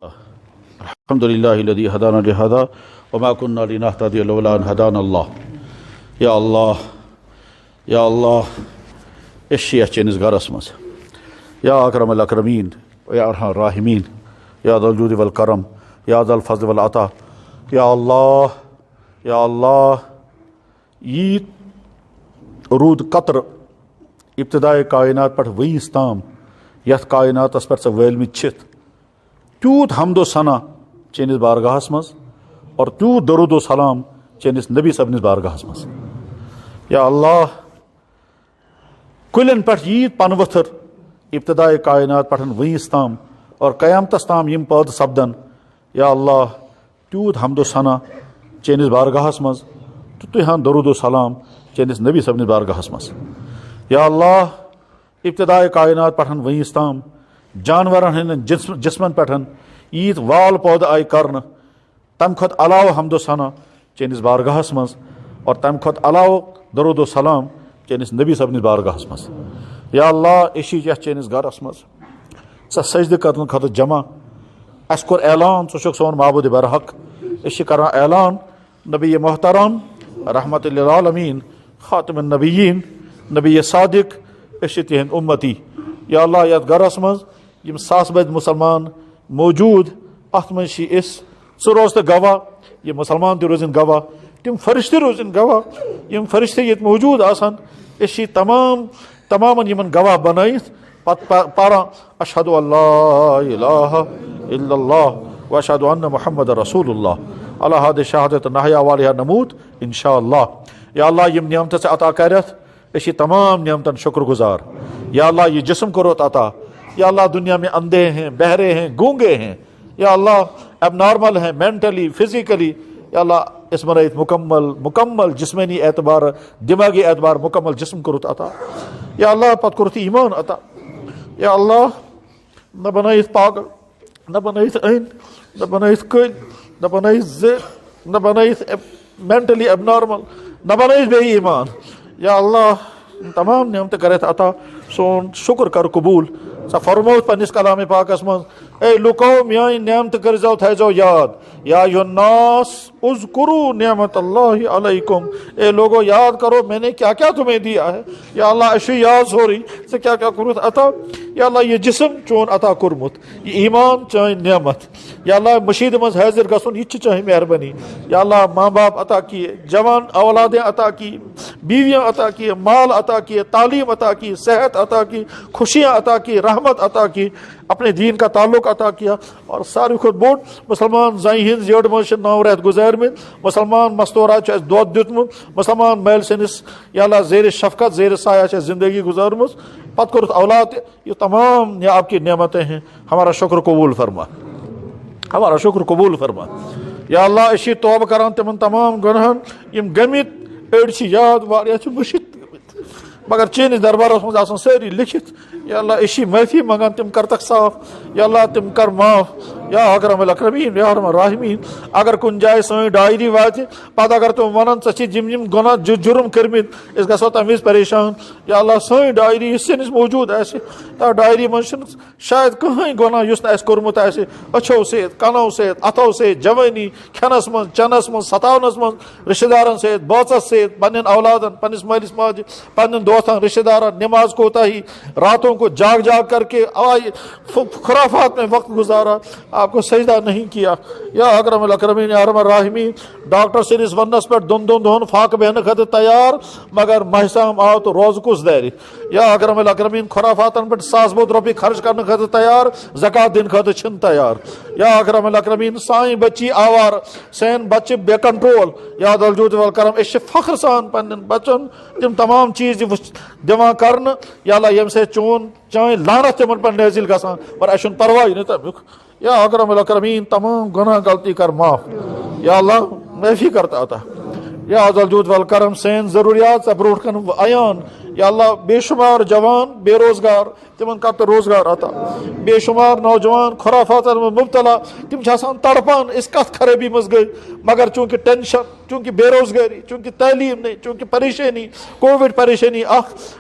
الحمد للہ الذی ہدانا لہذا وما كنا لنہتدی لولا ان ہدانا اللہ. یا اللہ اس چھِ یتھ چٲنِس گھرس منٛز یا اکرم الاکرمین یا ارحم الراحمین یا ذا الجود والکرم یا ذا الفضل والعطا. یا اللہ یی روٗد قطر ابتدائے کائنات پٮ۪ٹھ وٕنیُس تام یتھ کائناتس پٮ۪ٹھ ژےٚ وٲلمٕتۍ چھِتھ تیوٗت حمد و ثنا چٲنِس بارگاہس منٛز اور تیوٗت درود و سلام چٲنِس نبی صٲبنِس بارگاہس منٛز. یا اللہ کُلٮ۪ن پٮ۪ٹھ ییٖتۍ پنہٕ ؤتھٕر ابتدائے کائنات پٮ۪ٹھ وٕنیُس تام اور قیامتس تام یِم پٲدٕ سپدن. یا اللہ تیوٗت حمد و ثنا چٲنِس بارگاہس منٛز تہٕ تُہۍ درود و سلام چٲنِس نبی صٲبنِس بارگاہس منٛز. یا اللہ ابتدائے کائنات پٮ۪ٹھ وٕنیُس تام جانورن ہٕنٛدٮ۪ن جسمن پٮ۪ٹھ ییٖتۍ وال پٲدٕ آیہِ کرنہٕ تمہِ کھۄتہٕ علاوٕ حمد و ثنا چٲنِس بارگاہس منٛز اور تمہِ کھۄتہٕ علاوٕ درود و سلام چٲنِس نبی صٲبنِس بارگاہس منٛز. یا اللہ أسۍ چھِ یتھ چٲنِس گرس منٛز ژےٚ سجدٕ کرنہٕ خٲطرٕ جمع. اَسہِ کوٚر اعلان ژٕ چھُکھ سون معبوٗدِ برحق. أسۍ چھِ کران اعلان نبی محترم رحمت للعالمین خاتم النبیین نبی صادق أسۍ چھِ تِہنٛدۍ اُمتی. یا اللہ یتھ گرس منٛز یِم ساسہٕ بٔدۍ مُسلمان موجوٗد اتھ منٛز چھِ أسۍ ژٕ روز تہٕ گواہ یِم مُسلمان تہِ روزن گواہ تِم فرشتہٕ روزن گواہ یِم فرشتہٕ ییٚتہِ موجوٗد آسن. أسۍ چھِ تمامن یِمن گواہ بنٲیِتھ پتہٕ پران اشہدُ ان لا الہ الا اللہ و اشہدُ ان محمد رسول اللہ علی حد شہادت نحیا والیہا نموت انشاء اللہ. یا اللہ یِم نعمتہٕ ژےٚ عطا کریتھ أسۍ چھِ تمام نعمتن شکر گزار. یا اللہ یہ جسم کوٚرُتھ عطا. یا اللہ دنیا میں اندھے ہیں بہرے ہیں گونگے ہیں. یا اللہ اب نارمل ہیں مینٹلی فزیکلی. یا اللہ اس بنٲیِتھ مکمل جسمٲنی اعتبار دماغی اعتبار مکمل جسم کوٚرُتھ عطا. یا اللہ پتہٕ کوٚرُتھ ایمان عطا. یا اللہ نہ بنٲیِتھ پاگل نہ بنٲیِتھ أنۍ نہ بنٲیِتھ کٔلۍ نہ بنٲیِتھ زِ نہ بنٲیِتھ مینٹلی اب نارمل نہ بنٲیِتھ بے ایمان. یا اللہ تمام نعمتہٕ کریتھ عطا. سون شکر کر قبوٗل. ژےٚ فرمووُتھ پننِس کلامِ پاکس منٛز اے لُکو میٲنۍ نعمتہٕ کٔرۍزیو تھٲیزیو یاد. یا الناس اذکروا نعمت اللہ علیکم. اے لوگو یاد کرو میں نے کیا کیا تمہیں دیا ہے. یا اللہ اَسہِ چھُ یاد سورُے ژےٚ کیا کیا کوٚرُتھ عطا. یا اللہ یہ جسم چون عطا کوٚرمُت یہ ایمان چٲنۍ نعمت. یا اللہ مشیٖدِ منٛز حٲضِر گژھُن یہِ تہِ چھِ چٲنۍ مہربٲنی. یا اللہ ماں باپ عطا کیے جوان اولادیں عطا کی بیویاں عطا کیے مال عطا کیے تعلیم عطا کی صحت عطا کی خوشیاں عطا کی رحمت عطا کی اپنے دین کا تعلق عطا کیا. اور ساروی کھۄتہٕ بوٚڑ مُسلمان زنہِ ہِنٛز یٔڈ منٛز چھِ 9 رٮ۪تھ گُزٲرمٕتۍ. مُسلمان مستورات چھُ اَسہِ دۄد دیُتمُت. مُسلمان مٲلۍ سٕنٛدِس یا اللہ زیرِ شفقت زیرِ سایہ چھِ اَسہِ زندگی گُزٲرمٕژ. پتہٕ کوٚرُتھ اولاد تہِ. یہ تمام یہ آپ کی نعمتیں ہیں. ہمارا شکر قبوٗل فرما ہمارا شکر قبوٗل فرما. یا اللہ أسۍ چھِ توبہٕ کران تِمن تمام گۄنہن یِم گٔمٕتۍ أڑۍ چھِ یاد واریاہ چھِ مٔشِتھ مگر چٲنِس دربارس منٛز آسان سٲری لیکھِتھ. یا اللہ أسۍ چھِ معٲفی منگان تِم کرتکھ صاف. یا اللہ تِم کر معاف. یا اکرم الاکرمین یا ارحم الراحمین. اگر کُنہِ جایہِ سٲنۍ ڈایری واتہِ پتہٕ اگر تِم ونن ژےٚ چھِ یِم گۄناہ جُرم کٔرمٕتۍ أسۍ گژھو تمہِ وِزِ پریشان. یا اللہ سٲنۍ ڈایری یُس ژےٚ نِش موجوٗد آسہِ تتھ ڈایری منٛز چھُنہٕ شاید کٕہٕنۍ گۄناہ یُس نہٕ اَسہِ کوٚرمُت آسہِ أچھو سۭتۍ کنو سۭتۍ اتھو سۭتۍ جوٲنی کھٮ۪نس منٛز چٮ۪نس منٛز ستاونس منٛز رشتہٕ دارن سۭتۍ بٲژس سۭتۍ پننٮ۪ن اولادن پننِس مٲلِس ماجہِ پننٮ۪ن دوستن رشتہ دارن نماز کوتاہی راتوں کو جاگ کر کے خرافات میں وقت گزارا آپ کو سجدہ نہیں کیا. یا اکرم الاکرمین یا ارحم الراحمین. ڈاکٹر سٕنٛدِس وننس پٮ۪ٹھ دۄن فاقہٕ بیہنہٕ خٲطرٕ تیار مگر ماہِ صام آو تہٕ روزٕ کُس دارِ. یا اکرم الاکرمین خرافاتن پٮ۪ٹھ ساس بوٚد رۄپیہِ خرچ کرنہٕ خٲطرٕ تیار زکات دِنہٕ خٲطرٕ چھِنہٕ تیار. یا اکرم الاکرمین سانہِ بچی آوار سٲنۍ بچہِ بے کنٹرول. یا ذا الجود والکرم أسۍ چھِ فخر سان پننٮ۪ن بچن تِم تمام چیٖز دِوان کرنہٕ. یا اللہ ییٚمہِ سۭتۍ چٲنۍ لعنت تِمن پٮ۪ٹھ نٲزِل گژھان پر اَسہِ چھُنہٕ پرواے نہٕ تمیُک. یا اکرم الاکرمین تمام گناہ غلطی کر معاف. یا اللہ معافی کرتا عطا. یا ذا الجود والکرم سٲنۍ ضروٗریات ژےٚ برونٛٹھ کن عیان. یا اللہ بے شمار جوان بے روزگار تمن کر تو روزگار عطا. بے شمار نوجوان خرافات میں مبتلا تم تڑپان اس کت خرابی مز گئی مگر چونکہ ٹینشن چونکہ بے روزگاری چونکہ تعلیم نہیں چونکہ پریشانی کووڈ پریشانی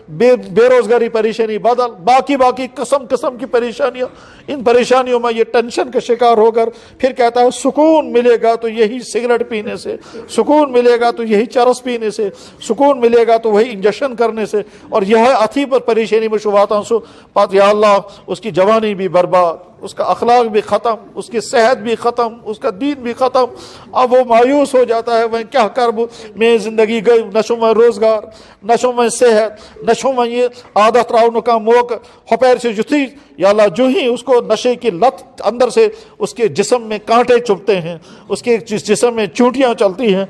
بے روزگاری پریشانی بدل باقی قسم قسم کی پریشانیاں. ان پریشانیوں میں یہ ٹینشن کا شکار ہو کر پھر کہتا ہے سکون ملے گا تو یہی سگریٹ پینے سے, سکون ملے گا تو یہی چرس پینے سے, سکون ملے گا تو وہی انجیکشن کرنے سے, اور یہ اتھی پر پریشانی میں شبہاتاں سو بات. یا اللہ اس کی جوانی بھی برباد, اس کا اخلاق بھی ختم, اس کی صحت بھی ختم, اس کا دین بھی ختم. اب وہ مایوس ہو جاتا ہے میں کیا کروں, میں زندگی گئی نشو میں روزگار, نشو میں صحت, نشو میں یہ عادت راؤن کا موقع ہپیر سے جتھی. یا اللہ جو ہی اس کو نشے کی لت اندر سے اس کے جسم میں کانٹے چبھتے ہیں, اس کے جسم میں چونٹیاں چلتی ہیں.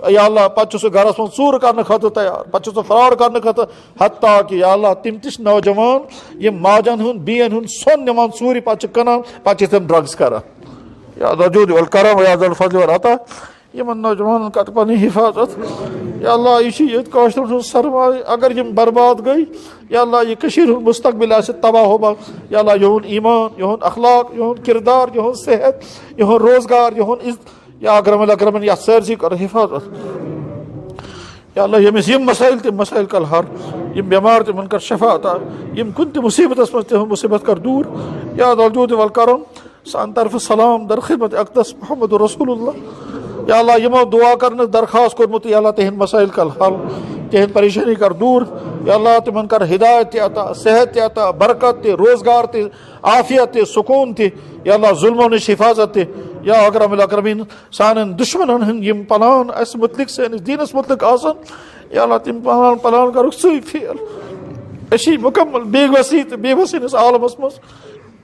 یا اللہ پچ سو گھرس من ژور کرنے خاطر تیار, پچ سو فراڈ کرنے خاطر, حتیٰ کہ یا اللہ تم تش نوجوان یہ ماجن ہند بیین ہند سون نمان ژوٗرِ پتہ کنان پتہ تم ڈرگس کران. یا الجود والکرم یا ذا الفضل والعطا یمن نوجوانن کر پنی حفاظت. یا اللہ یہ کاشرن ہند سرمایہ اگر یم برباد گئی یا اللہ یہ کشیر ہند مستقبل آسہ تباہ ہوبا. یا اللہ یہن ایمان یہن اخلاق یہن کردار یہن صحت یہن روزگار یہن عزت یا اکرم الاکرمن یا سرزی کر حفاظت. یا اللہ یمس یم مسائل تم مسائل کل حل, یم بیمار تمن کر شفا عطا, یم کن تہ مصیبت مز تہن مصیبت کر دور. یا الجود والکرم سان طرف سلام در خدمت اقدس محمد رسول اللہ. یا اللہ یمو دعا کرنے درخواست کورمت یا اللہ تہن مسائل کل حل, تہن پریشانی کر دور. یا اللہ تمن کر ہدایت تہ عطا, صحت تہ عطا, برکت تہ, روزگار تہ, عافیت تہ, سکون تہ. یا اللہ ظلموں نش حفاظت تہ. یا اکرم الاکرمین سان دشمنن ہند یم پلان اس متعلق سانس دینس متعلق آسن یا اللہ تم پلان کرک سی فیل اسی مکمل بے وسیع بے وسیع عالمس مز.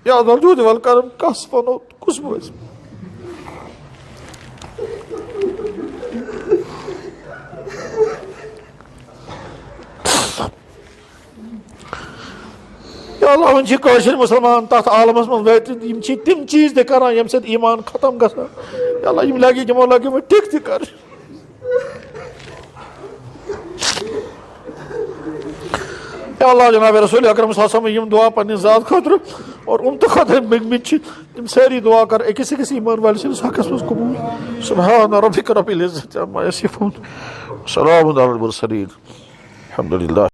یا الجود والکرم کس ونو کس بوز. یا اللہ ون کاشر مسلمان تات عالمس من ویت تم چیز تہ کران یم سۭتۍ ایمان ختم گژھان. یا اللہ یم لگی یمو لگی وۄنۍ ٹھیک تہ کر. یا اللہ جناب رسول اکرم صلی اللہ علیہ وسلم یم دعا پنہ ذات خاطر اور امت خاطر منگمت تم ساری دعا کر أکس ایمان وال سندس حقس مز قبول. سبحان ربک رب العزت عما یصفون, سلام علی المرسلین, الحمد للہ.